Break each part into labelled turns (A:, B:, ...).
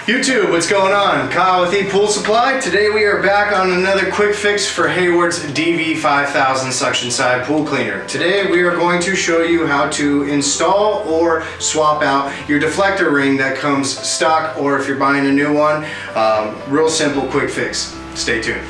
A: YouTube, what's going on? Kyle with ePoolSupply. Today we are back on another quick fix for Hayward's DV5000 suction side pool cleaner. Today we are going to show you how to install or swap out your deflector ring that comes stock, or if you're buying a new one. Real simple quick fix. Stay tuned.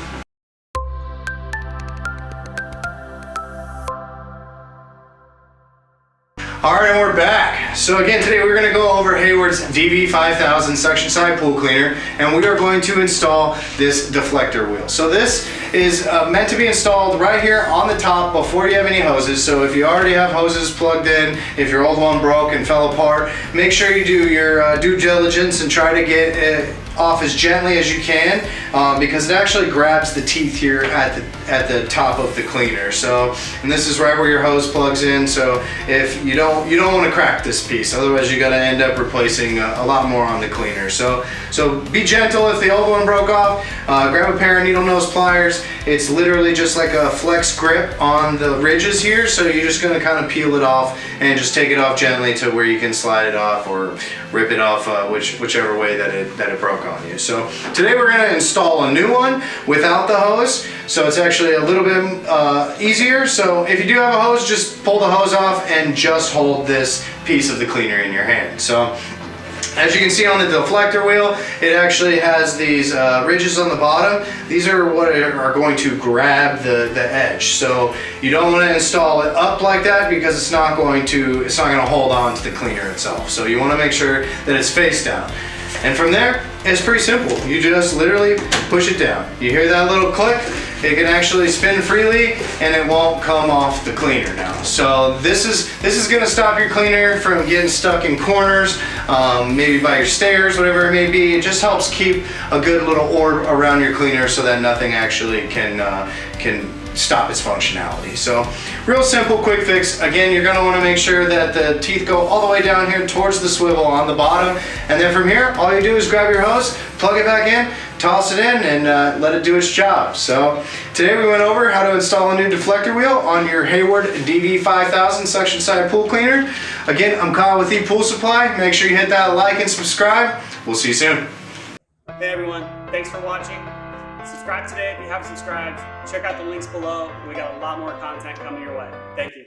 A: Alright, and we're back. So again, today we're going to go over Hayward's DV5000 suction side pool cleaner, and we are going to install this deflector wheel. So this is meant to be installed right here on the top before you have any hoses. So if you already have hoses plugged in, if your old one broke and fell apart, make sure you do your due diligence and try to get it off as gently as you can, because it actually grabs the teeth here at the top of the cleaner. So, and this is right where your hose plugs in. So if you don't want to crack this piece, otherwise you're gonna end up replacing a lot more on the cleaner. So be gentle. If the old one broke off, grab a pair of needle nose pliers. It's literally just like a flex grip on the ridges here. So you're just gonna kind of peel it off and just take it off gently to where you can slide it off or rip it off, whichever way that it broke on you. So today we're going to install a new one without the hose, so it's actually a little bit easier. So if you do have a hose, just pull the hose off and just hold this piece of the cleaner in your hand. So as you can see on the deflector wheel, it actually has these ridges on the bottom. These are what are going to grab the edge. So you don't want to install it up like that, because it's not going to hold on to the cleaner itself. So you want to make sure that it's face down. And from there, it's pretty simple. You just literally push it down. You hear that little click? It can actually spin freely and it won't come off the cleaner now. So this is gonna stop your cleaner from getting stuck in corners, maybe by your stairs, whatever it may be. It just helps keep a good little orb around your cleaner so that nothing actually can stop its functionality. So real simple quick fix. Again, you're going to want to make sure that the teeth go all the way down here towards the swivel on the bottom, and then from here all you do is grab your hose, plug it back in, toss it in, and let it do its job. So today we went over how to install a new deflector wheel on your Hayward DV5000 suction side pool cleaner. Again, I'm Kyle with ePoolSupply. Make sure you hit that like and subscribe. We'll see you soon.
B: Hey everyone, thanks for watching. Subscribe today if you haven't subscribed. Check out the links below. We got a lot more content coming your way. Thank you.